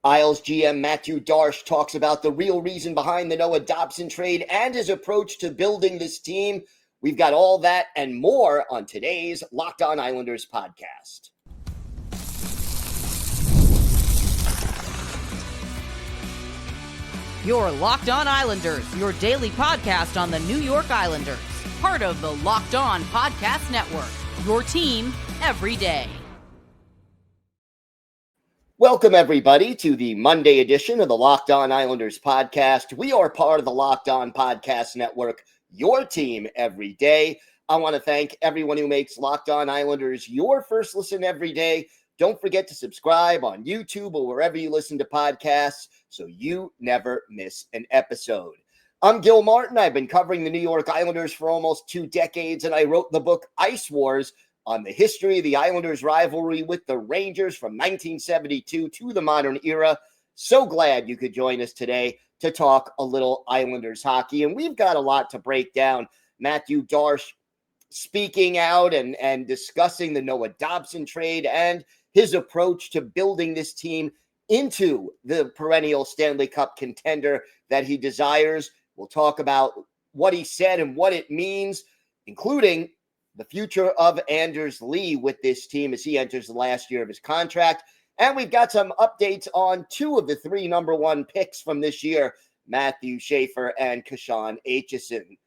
Isles GM Matthew Darsch talks about the real reason behind the Noah Dobson trade and his approach to building this team. We've got all that and more on today's Locked On Islanders podcast. Your Locked On Islanders, your daily podcast on the New York Islanders. Part of the Locked On Podcast Network, your team every day. Welcome, everybody, to the Monday edition of the Locked On Islanders podcast. We are part of the Locked On Podcast Network, your team every day. I want to thank everyone who makes Locked On Islanders your first listen every day. Don't forget to subscribe on YouTube or wherever you listen to podcasts so you never miss an episode. I'm Gil Martin. I've been covering the New York Islanders for almost 2 decades, and I wrote the book Ice Wars on the history of the Islanders' rivalry with the Rangers from 1972 to the modern era. So glad you could join us today to talk a little Islanders hockey, and we've got a lot to break down. Matthew Darsch speaking out and discussing the Noah Dobson trade and his approach to building this team into the perennial Stanley Cup contender that he desires. We'll talk about what he said and what it means, including the future of Anders Lee with this team as he enters the last year of his contract. And we've got some updates on 2 of the 3 number 1 picks from this year, Mathew Schaefer and Kashan Aitcheson.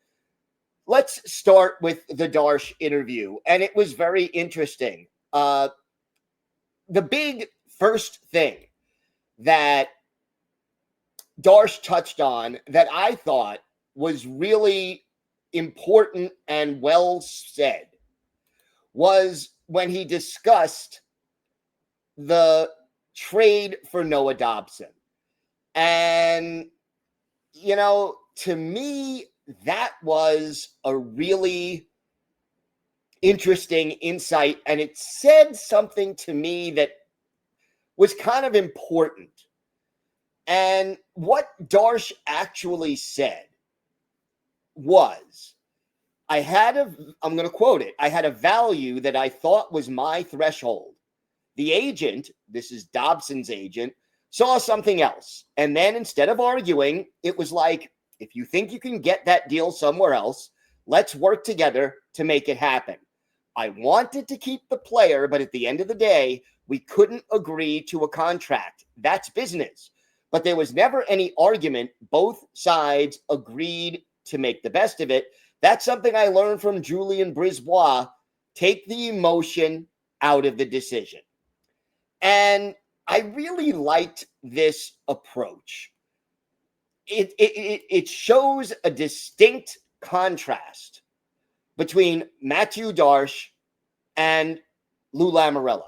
Let's start with the Darche interview, and it was very interesting. The big first thing that Darche touched on that I thought was really important and well said was when he discussed the trade for Noah Dobson. And, you know, to me, that was a really interesting insight, and it said something to me that was kind of important. And what Darche actually said was, I'm going to quote it, I had a value that I thought was my threshold. The agent, this is Dobson's agent, saw something else. And then instead of arguing, it was like, if you think you can get that deal somewhere else, let's work together to make it happen. I wanted to keep the player, but at the end of the day, we couldn't agree to a contract. That's business. But there was never any argument. Both sides agreed to make the best of it. That's something I learned from Julien Brisebois. Take the emotion out of the decision. And I really liked this approach. It shows a distinct contrast between Mathew Darsch and Lou Lamoriello.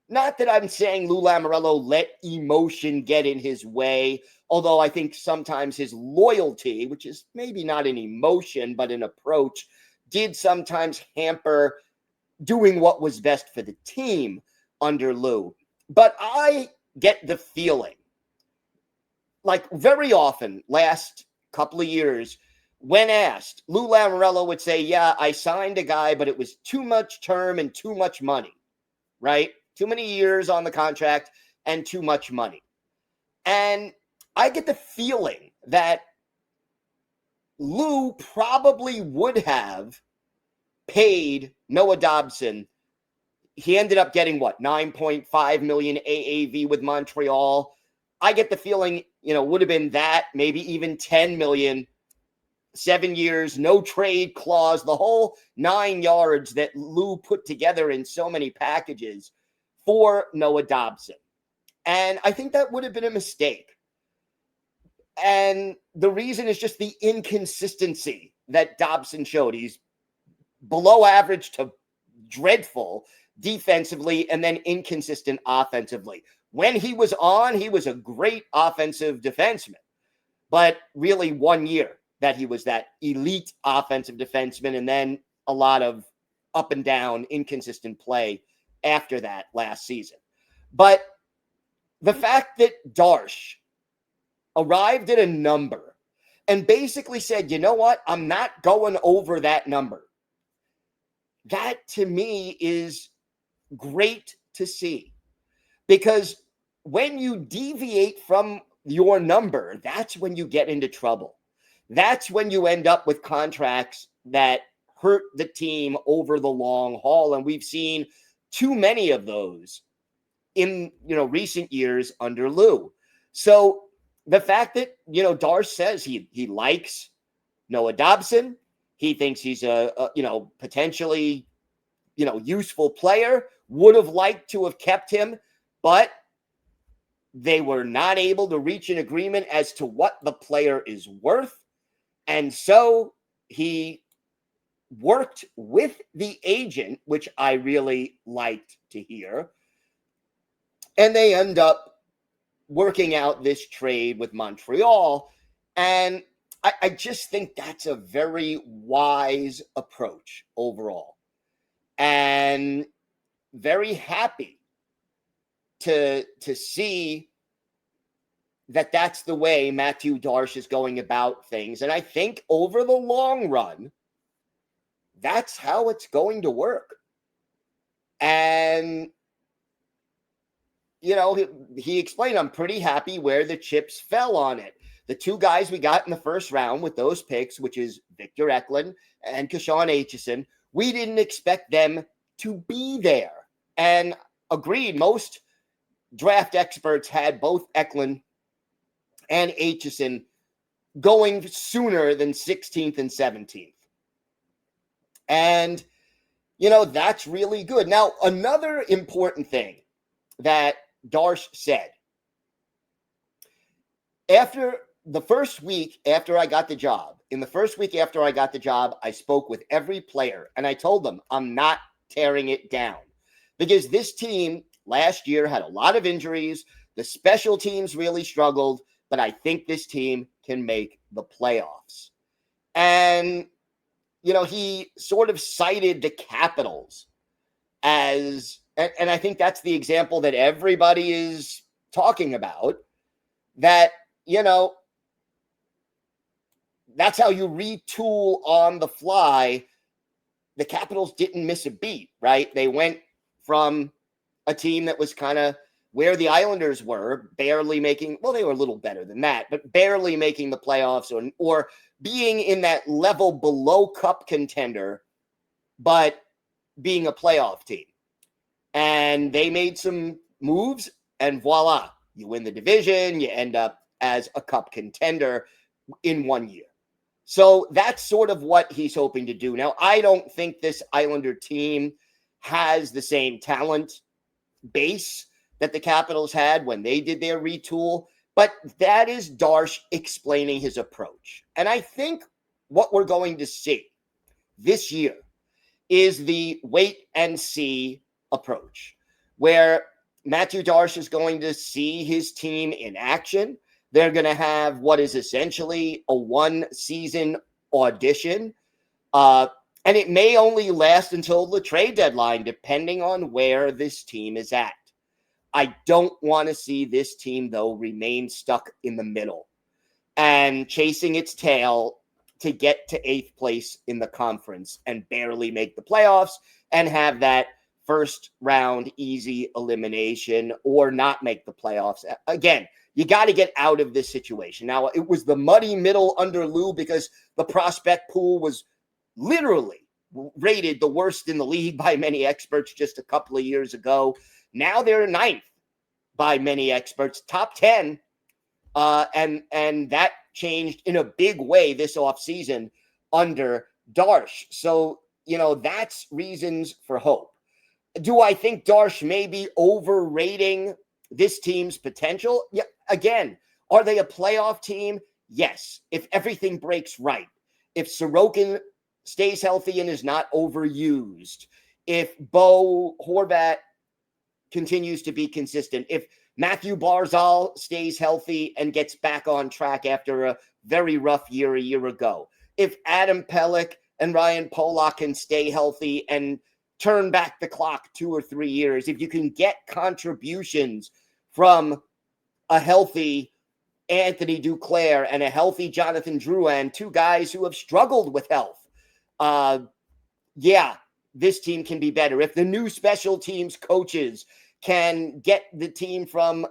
Not that I'm saying Lou Lamoriello let emotion get in his way, although I think sometimes his loyalty, which is maybe not an emotion, but an approach, did sometimes hamper doing what was best for the team under Lou. But I get the feeling, like very often, last couple of years, when asked, Lou Lamoriello would say, yeah, I signed a guy, but it was too much term and too much money, right? Too many years on the contract and too much money. And I get the feeling that Lou probably would have paid Noah Dobson. He ended up getting, what, 9.5 million AAV with Montreal. I get the feeling, would have been that, maybe even 10 million, 7 years, no trade clause, the whole 9 yards that Lou put together in so many packages for Noah Dobson. And I think that would have been a mistake. And the reason is just the inconsistency that Dobson showed. He's below average to dreadful defensively and then inconsistent offensively. When he was on, he was a great offensive defenseman. But really 1 year that he was that elite offensive defenseman, and then a lot of up and down inconsistent play after that last season. But the fact that Darche arrived at a number and basically said, you know what, I'm not going over that number. That to me is great to see, because when you deviate from your number, that's when you get into trouble. That's when you end up with contracts that hurt the team over the long haul. And we've seen too many of those in, recent years under Lou. So the fact that, Darche says he likes Noah Dobson, he thinks he's a potentially, useful player, would have liked to have kept him, but they were not able to reach an agreement as to what the player is worth. And so he worked with the agent, which I really liked to hear. And they end up working out this trade with Montreal. And I just think that's a very wise approach overall. And very happy to see that that's the way Matthew Darsch is going about things. And I think over the long run, that's how it's going to work. And, he explained, I'm pretty happy where the chips fell on it. The two guys we got in the first round with those picks, which is Victor Eklund and Kashan Aitcheson, we didn't expect them to be there. And agreed, most draft experts had both Eklund and Aitcheson going sooner than 16th and 17th. And, that's really good. Now, another important thing that Darche said, after the first week after I got the job, I spoke with every player and I told them I'm not tearing it down because this team last year had a lot of injuries. The special teams really struggled, but I think this team can make the playoffs. And, he sort of cited the Capitals as, and I think that's the example that everybody is talking about, that, that's how you retool on the fly. The Capitals didn't miss a beat, right? They went from a team that was kind of where the Islanders were, barely making, well, they were a little better than that, but barely making the playoffs or being in that level below cup contender, but being a playoff team. And they made some moves and voila, you win the division, you end up as a cup contender in 1 year. So that's sort of what he's hoping to do. Now, I don't think this Islander team has the same talent base that the Capitals had when they did their retool, but that is Darche explaining his approach. And I think what we're going to see this year is the wait and see approach, where Matthew Darche is going to see his team in action. They're going to have what is essentially a one-season audition. And it may only last until the trade deadline, depending on where this team is at. I don't want to see this team, though, remain stuck in the middle and chasing its tail to get to 8th place in the conference and barely make the playoffs and have that first round easy elimination or not make the playoffs. Again, you got to get out of this situation. Now, it was the muddy middle under Lou because the prospect pool was literally rated the worst in the league by many experts just a couple of years ago. Now they're 9th by many experts, top 10. And that changed in a big way this offseason under Darche. So, that's reasons for hope. Do I think Darche may be overrating this team's potential? Yeah. Again, are they a playoff team? Yes. If everything breaks right. If Sorokin stays healthy and is not overused. If Bo Horvat continues to be consistent. If Mathew Barzal stays healthy and gets back on track after a very rough year a year ago. If Adam Pelech and Ryan Polak can stay healthy and turn back the clock 2 or 3 years. If you can get contributions from a healthy Anthony Duclair and a healthy Jonathan Drouin, 2 guys who have struggled with health. This team can be better. If the new special teams coaches can get the team from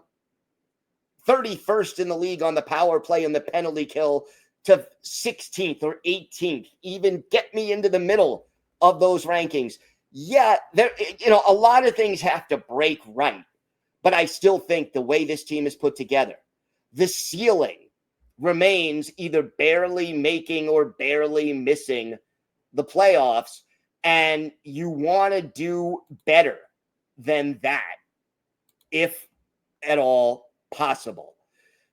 31st in the league on the power play and the penalty kill to 16th or 18th. Even get me into the middle of those rankings. Yeah, there, a lot of things have to break right, but I still think the way this team is put together, the ceiling remains either barely making or barely missing the playoffs, and you want to do better than that, if at all possible.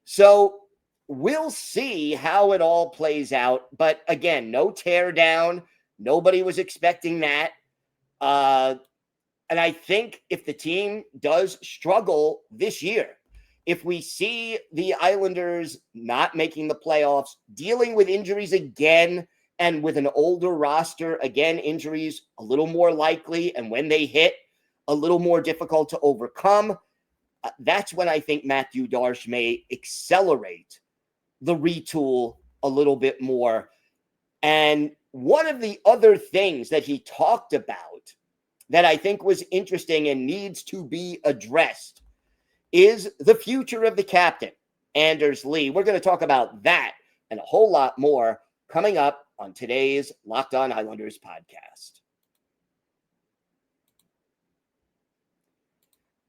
So we'll see how it all plays out. But again, no tear down. Nobody was expecting that. And I think if the team does struggle this year, if we see the Islanders not making the playoffs, dealing with injuries again, and with an older roster, again, injuries a little more likely, and when they hit, a little more difficult to overcome, that's when I think Matthew Darsch may accelerate the retool a little bit more. And one of the other things that he talked about that I think was interesting and needs to be addressed is the future of the captain, Anders Lee. We're going to talk about that and a whole lot more coming up on today's Locked On Islanders podcast.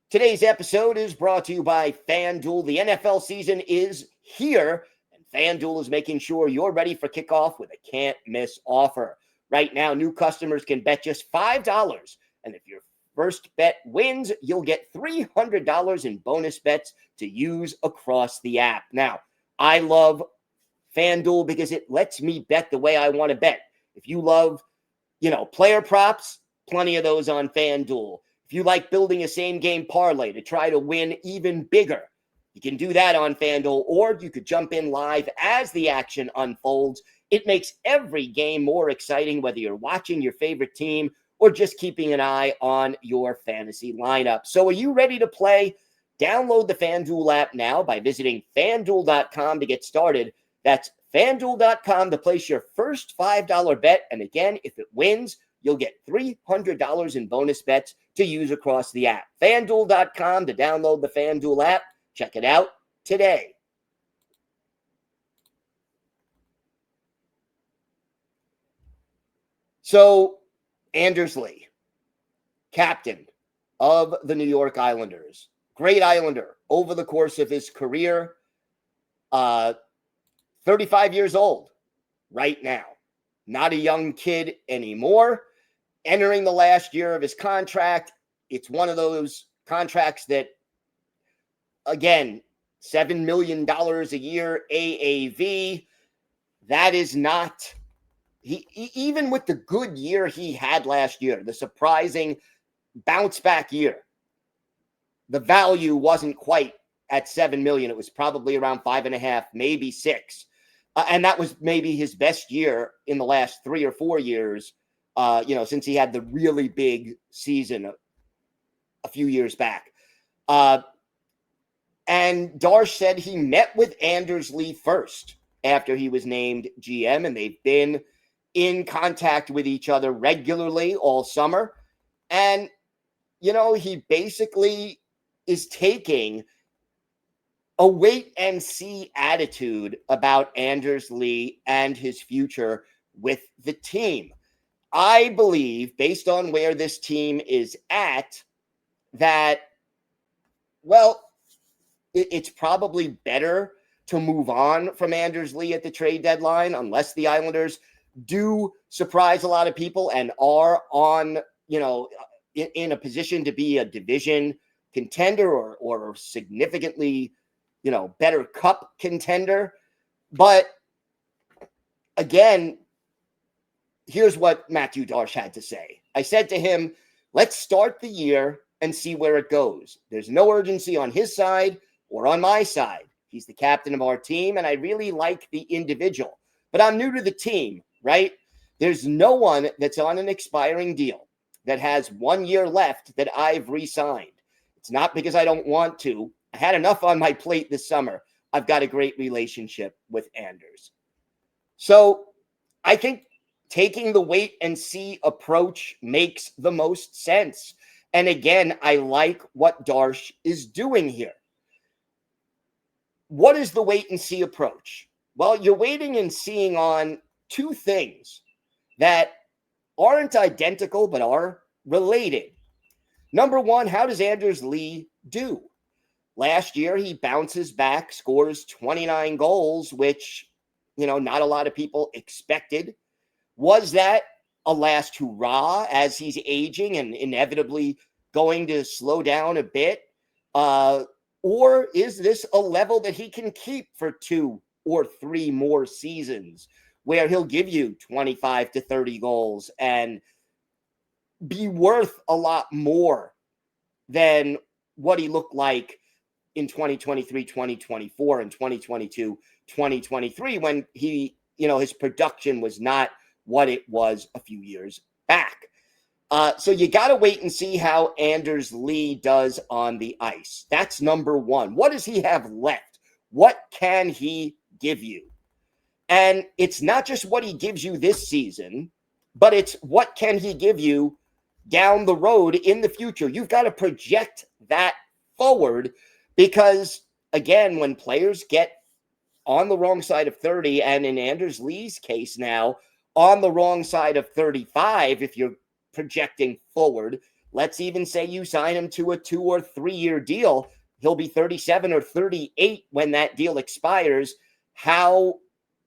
Today's episode is brought to you by FanDuel. The NFL season is here, and FanDuel is making sure you're ready for kickoff with a can't-miss offer. Right now, new customers can bet just $5, and if your first bet wins, you'll get $300 in bonus bets to use across the app. Now, I love FanDuel because it lets me bet the way I want to bet. If you love, player props, plenty of those on FanDuel. If you like building a same-game parlay to try to win even bigger, you can do that on FanDuel, or you could jump in live as the action unfolds. It makes every game more exciting, whether you're watching your favorite team or just keeping an eye on your fantasy lineup. So are you ready to play? Download the FanDuel app now by visiting FanDuel.com to get started. That's FanDuel.com to place your first $5 bet. And again, if it wins, you'll get $300 in bonus bets to use across the app. FanDuel.com to download the FanDuel app. Check it out today. So, Anders Lee, captain of the New York Islanders, great Islander over the course of his career, 35 years old right now, not a young kid anymore, entering the last year of his contract. It's one of those contracts that, again, $7 million a year AAV, that is not... Even with the good year he had last year, the surprising bounce back year, the value wasn't quite at $7 million. It was probably around 5.5, maybe 6. And that was maybe his best year in the last 3 or 4 years, since he had the really big season a few years back. And Darche said he met with Anders Lee first after he was named GM, and they've been in contact with each other regularly all summer. And, he basically is taking a wait-and-see attitude about Anders Lee and his future with the team. I believe, based on where this team is at, that, it's probably better to move on from Anders Lee at the trade deadline, unless the Islanders do surprise a lot of people and are on, in a position to be a division contender or significantly, better cup contender. But again, here's what Matthew Darsch had to say. I said to him, let's start the year and see where it goes. There's no urgency on his side or on my side. He's the captain of our team, and I really like the individual. But I'm new to the team, right? There's no one that's on an expiring deal that has 1 year left that I've re-signed. It's not because I don't want to. I had enough on my plate this summer. I've got a great relationship with Anders. So I think taking the wait and see approach makes the most sense. And again, I like what Darche is doing here. what is the wait and see approach? Well, you're waiting and seeing on two things that aren't identical but are related. Number one, how does Anders Lee do? Last year, he bounces back, scores 29 goals, which, not a lot of people expected. Was that a last hurrah as he's aging and inevitably going to slow down a bit? Or is this a level that he can keep for 2 or 3 more seasons where he'll give you 25 to 30 goals and be worth a lot more than what he looked like in 2023, 2024, and 2022, 2023, when he, his production was not what it was a few years back. So you got to wait and see how Anders Lee does on the ice. That's number one. What does he have left? What can he give you? And it's not just what he gives you this season, but it's what can he give you down the road in the future. You've got to project that forward because, again, when players get on the wrong side of 30, and in Anders Lee's case now, on the wrong side of 35, if you're projecting forward, let's even say you sign him to a 2 or 3 year deal, he'll be 37 or 38 when that deal expires. How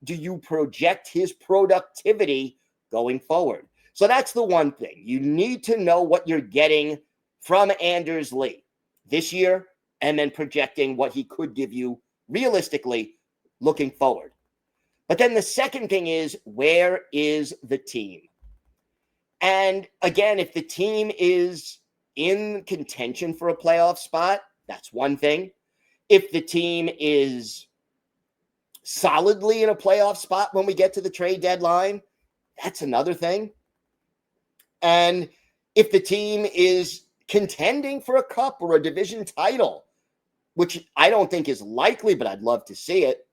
do you project his productivity going forward? So that's the one thing. You need to know what you're getting from Anders Lee this year and then projecting what he could give you realistically looking forward. But then the second thing is, where is the team? And again, if the team is in contention for a playoff spot, that's one thing. If the team is solidly in a playoff spot when we get to the trade deadline, that's another thing. And if the team is contending for a cup or a division title, which I don't think is likely, but I'd love to see it.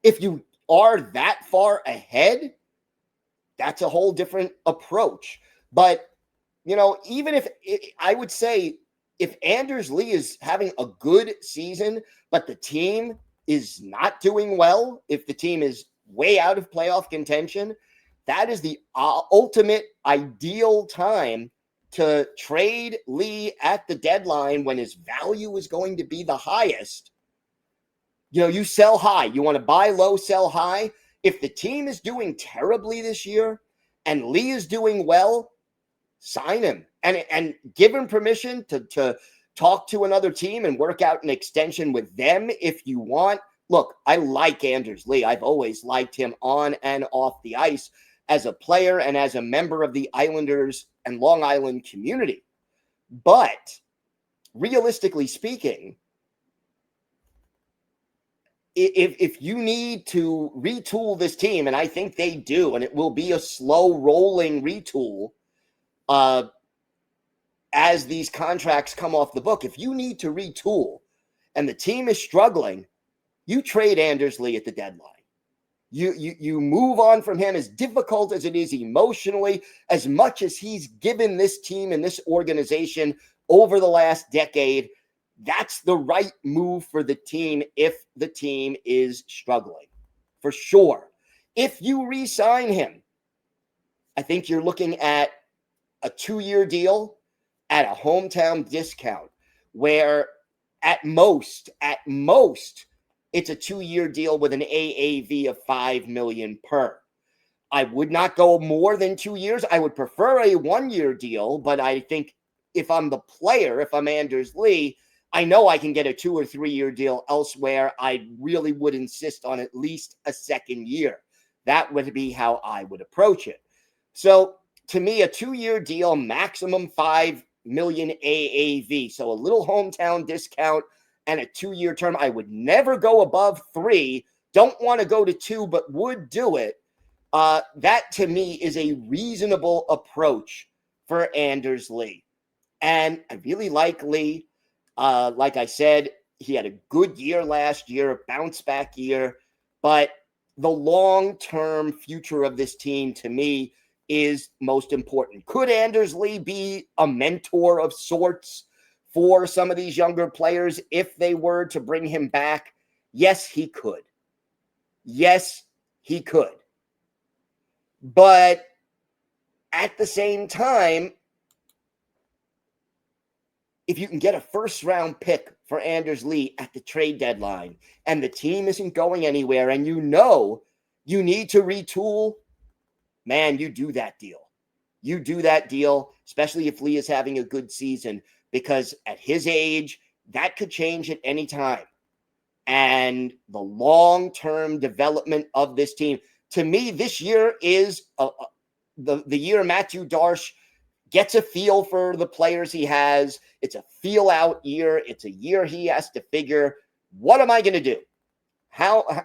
If you are that far ahead, that's a whole different approach. But, even if I would say if Anders Lee is having a good season, but the team is not doing well, if the team is way out of playoff contention, that is the ultimate ideal time to trade Lee at the deadline when his value is going to be the highest. You sell high. You want to buy low, sell high. If the team is doing terribly this year and Lee is doing well, sign him and give him permission to talk to another team and work out an extension with them if you want. Look, I like Anders Lee. I've always liked him on and off the ice as a player and as a member of the Islanders and Long Island community. But realistically speaking, if you need to retool this team, and I think they do, and it will be a slow rolling retool as these contracts come off the book, if you need to retool and the team is struggling, you trade Anders Lee at the deadline. You move on from him, as difficult as it is emotionally, as much as he's given this team and this organization over the last decade. That's the right move for the team if the team is struggling, for sure. If you re-sign him, I think you're looking at a 2-year deal at a hometown discount where at most, it's a 2-year deal with an AAV of $5 million per. I would not go more than 2 years. I would prefer a 1-year deal, but I think if I'm the player, if I'm Anders Lee, I know I can get a 2 or 3 year deal elsewhere. I really would insist on at least a second year. That would be how I would approach it. So to me, a 2-year deal, maximum $5 million AAV. So a little hometown discount and a 2-year term. I would never go above 3. Don't want to go to 2, but would do it. That to me is a reasonable approach for Anders Lee. And I really like Lee. Like I said, he had a good year last year, a bounce back year, but the long-term future of this team to me is most important. Could Anders Lee be a mentor of sorts for some of these younger players if they were to bring him back? Yes, he could. Yes, he could. But at the same time, if you can get a first-round pick for Anders Lee at the trade deadline and the team isn't going anywhere and you know you need to retool, man, you do that deal. You do that deal, especially if Lee is having a good season, because at his age, that could change at any time. And the long-term development of this team, to me, this year is the year Matthew Darsch gets a feel for the players he has. It's a feel-out year. It's a year he has to figure, what am I going to do?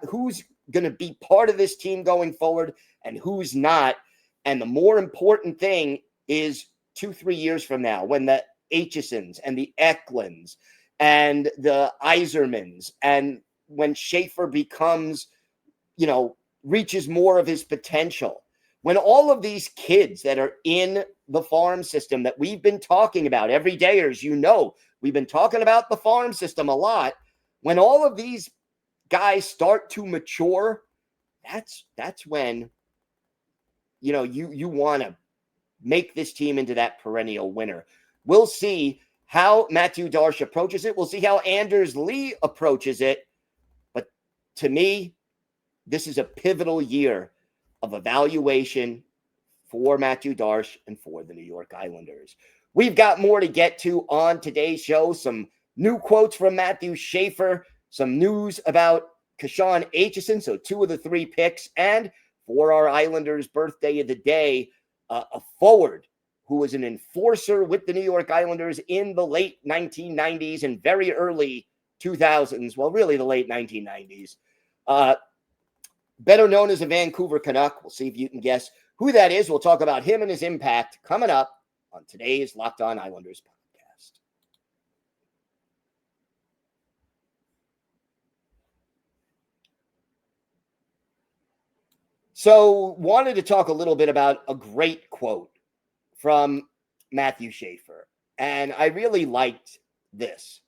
Who's going to be part of this team going forward and who's not? And the more important thing is 2-3 years from now, when the Aitchesons and the Eklunds and the Isermans, and when Schaefer becomes, reaches more of his potential, when all of these kids that are in the farm system that we've been talking about every day, as we've been talking about the farm system a lot, when all of these guys start to mature, that's when you want to make this team into that perennial winner. We'll see how Matthew Darche approaches it. We'll see how Anders Lee approaches it. But to me, this is a pivotal year of evaluation for Matthew Darche and for the New York Islanders. We've got more to get to on today's show. Some new quotes from Matthew Schaefer, some news about Kashan Aitcheson, so 2 of the 3 picks, and for our Islanders' birthday of the day, a forward who was an enforcer with the New York Islanders in the late 1990s and very early 2000s. Well, really the late 1990s. Better known as a Vancouver Canuck. We'll see if you can guess who that is. We'll talk about him and his impact coming up on today's Locked On Islanders podcast. So, wanted to talk a little bit about a great quote from Matthew Schaefer, and I really liked this.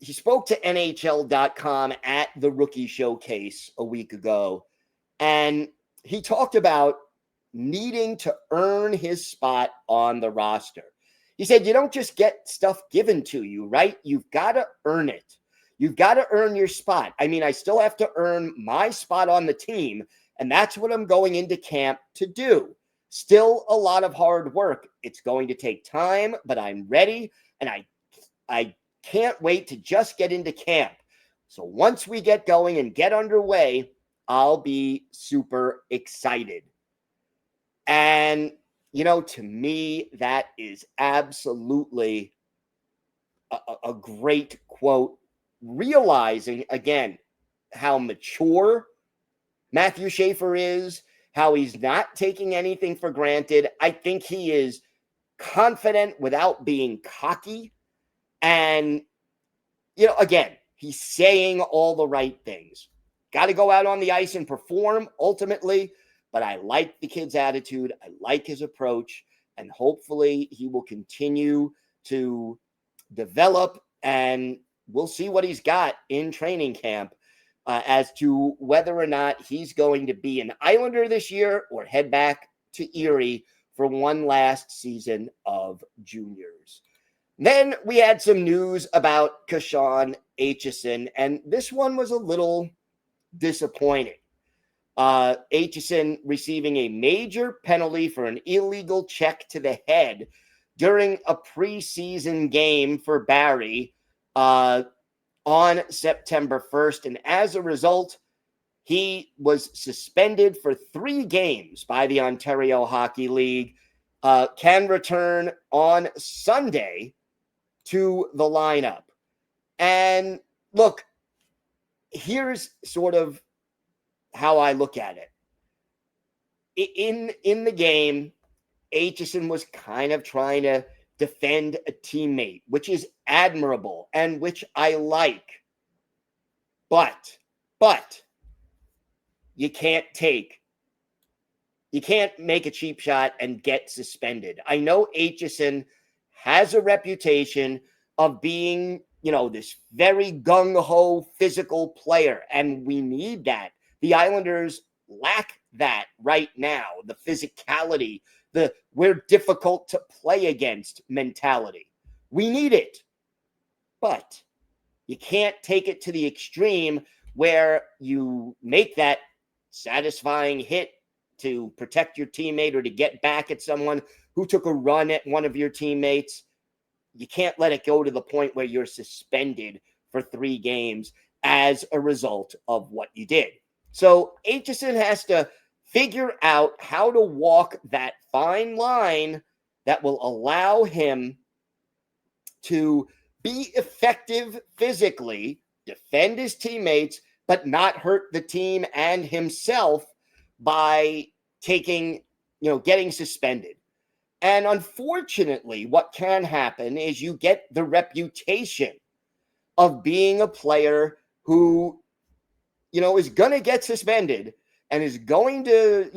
He spoke to NHL.com at the Rookie Showcase a week ago, and he talked about needing to earn his spot on the roster. He said, you don't just get stuff given to you, right? You've got to earn it. You've got to earn your spot. I mean, I still have to earn my spot on the team, and that's what I'm going into camp to do. Still a lot of hard work. It's going to take time, but I'm ready, and I can't wait to just get into camp. So once we get going and get underway, I'll be super excited. And, to me, that is absolutely a great quote, realizing, again, how mature Matthew Schaefer is, how he's not taking anything for granted. I think he is confident without being cocky. And, again, he's saying all the right things. Got to go out on the ice and perform ultimately, but I like the kid's attitude. I like his approach, and hopefully he will continue to develop, and we'll see what he's got in training camp as to whether or not he's going to be an Islander this year or head back to Erie for one last season of juniors. Then we had some news about Kashan Aitcheson, and this one was a little disappointing. Aitcheson receiving a major penalty for an illegal check to the head during a preseason game for Barrie on September 1st. And as a result, he was suspended for 3 games by the Ontario Hockey League, can return on Sunday to the lineup. And look, here's sort of how I look at it. In the game, Aitcheson was kind of trying to defend a teammate, which is admirable and which I like. But you can't make a cheap shot and get suspended. I know Aitcheson has a reputation of being, this very gung-ho physical player, and we need that. The Islanders lack that right now, the physicality, the we're difficult to play against mentality. We need it, but you can't take it to the extreme where you make that satisfying hit to protect your teammate or to get back at someone who took a run at one of your teammates. You can't let it go to the point where you're suspended for 3 games as a result of what you did. So Aitcheson has to figure out how to walk that fine line that will allow him to be effective physically, defend his teammates, but not hurt the team and himself by getting suspended. And unfortunately, what can happen is you get the reputation of being a player who, is going to get suspended and is going to,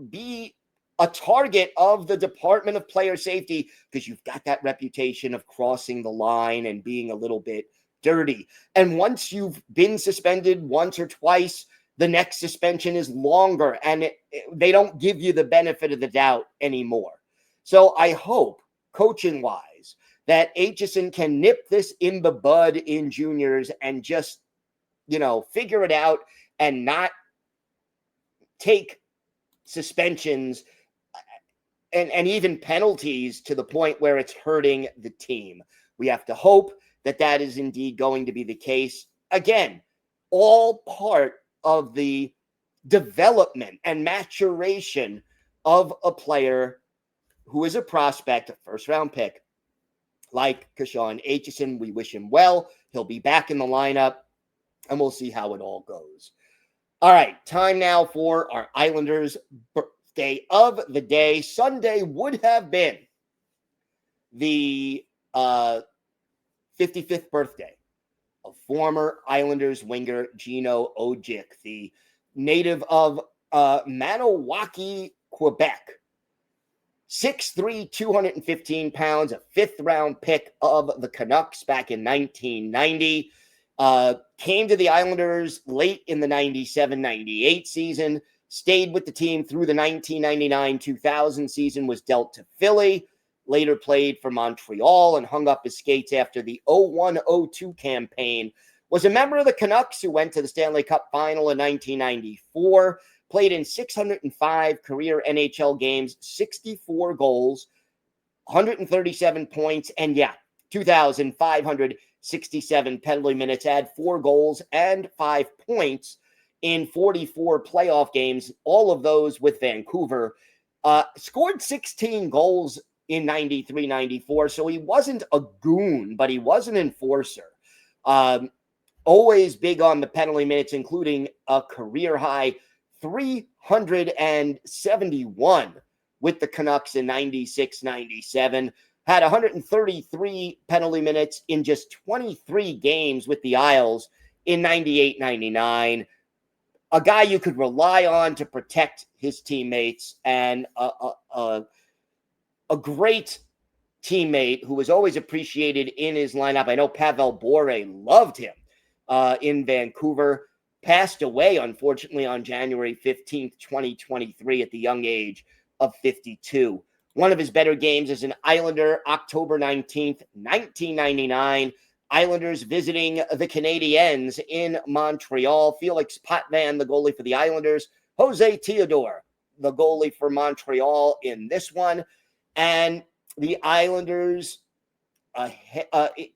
be a target of the Department of Player Safety because you've got that reputation of crossing the line and being a little bit dirty. And once you've been suspended once or twice, the next suspension is longer and they don't give you the benefit of the doubt anymore. So I hope, coaching-wise, that Aitcheson can nip this in the bud in juniors and just, figure it out and not take suspensions and even penalties to the point where it's hurting the team. We have to hope that that is indeed going to be the case. Again, all part of the development and maturation of a player who is a prospect, a first-round pick, like Kashan Aitcheson. We wish him well. He'll be back in the lineup, and we'll see how it all goes. All right, time now for our Islanders birthday of the day. Sunday would have been the 55th birthday of former Islanders winger Gino Odjick, the native of Maniwaki, Quebec. 6'3", 215 pounds, a 5th-round pick of the Canucks back in 1990. Came to the Islanders late in the 97-98 season, stayed with the team through the 1999-2000 season, was dealt to Philly, later played for Montreal and hung up his skates after the 01-02 campaign, was a member of the Canucks who went to the Stanley Cup Final in 1994, played in 605 career NHL games, 64 goals, 137 points, and 2,567 penalty minutes, had 4 goals and 5 points in 44 playoff games, all of those with Vancouver. Scored 16 goals in 93-94, so he wasn't a goon, but he was an enforcer. Always big on the penalty minutes, including a career-high 371 with the Canucks in 96-97. Had 133 penalty minutes in just 23 games with the Isles in 98-99. A guy you could rely on to protect his teammates, and a great teammate who was always appreciated in his lineup. I know Pavel Bore loved him in Vancouver. Passed away, unfortunately, on January 15th, 2023 at the young age of 52. One of his better games as an Islander, October 19th, 1999. Islanders visiting the Canadiens in Montreal. Felix Potvin, the goalie for the Islanders. Jose Theodore, the goalie for Montreal in this one. And the Islanders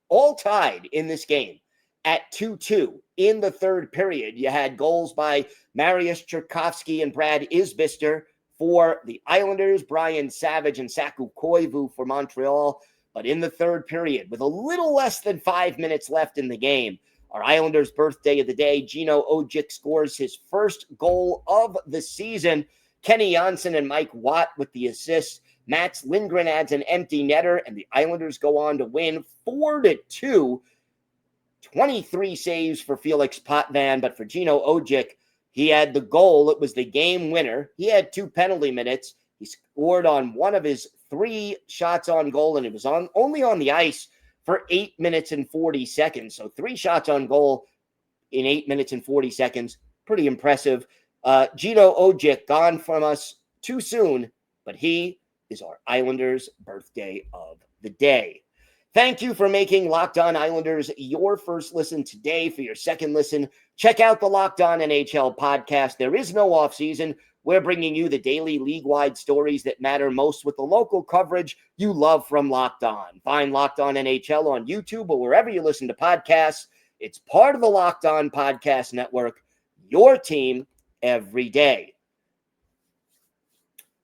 all tied in this game at 2-2 in the third period. You had goals by Mariusz Czerkowski and Brad Isbister for the Islanders, Brian Savage and Saku Koivu for Montreal. But in the third period, with a little less than 5 minutes left in the game, our Islanders' birthday of the day, Gino Odjick scores his first goal of the season. Kenny Janssen and Mike Watt with the assists. Mats Lindgren adds an empty netter, and the Islanders go on to win 4-2. 23 saves for Felix Potvin, but for Gino Odjick, he had the goal. It was the game winner. He had 2 penalty minutes. He scored on one of his 3 shots on goal, and it was only on the ice for 8 minutes and 40 seconds. So 3 shots on goal in 8 minutes and 40 seconds. Pretty impressive. Gino Ojic gone from us too soon, but he is our Islanders birthday of the day. Thank you for making Locked On Islanders your first listen today. For your second listen, check out the Locked On NHL podcast. There is no offseason. We're bringing you the daily league-wide stories that matter most with the local coverage you love from Locked On. Find Locked On NHL on YouTube or wherever you listen to podcasts. It's part of the Locked On Podcast Network, your team every day.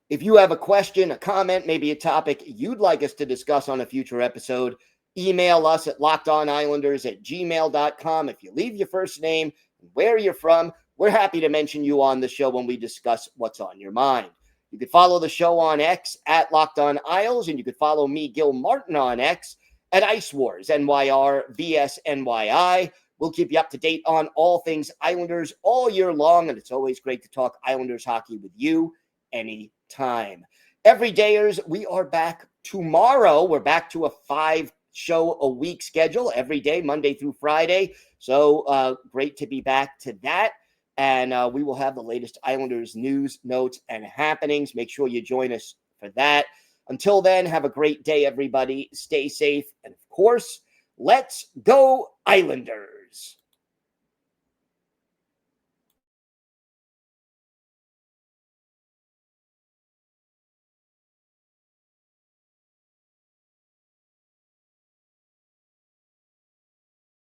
If you have a question, a comment, maybe a topic you'd like us to discuss on a future episode, email us at lockedonislanders@gmail.com. If you leave your first name and where you're from, we're happy to mention you on the show when we discuss what's on your mind. You could follow the show on X at Locked On Isles, and you could follow me, Gil Martin, on X at Ice Wars, NYR, VSNYI. We'll keep you up to date on all things Islanders all year long, and it's always great to talk Islanders hockey with you anytime. Everydayers, we are back tomorrow. We're back to a 5-show-a-week schedule every day, Monday through Friday. So great to be back to that. And we will have the latest Islanders news, notes, and happenings. Make sure you join us for that. Until then, have a great day, everybody. Stay safe. And, of course, let's go Islanders.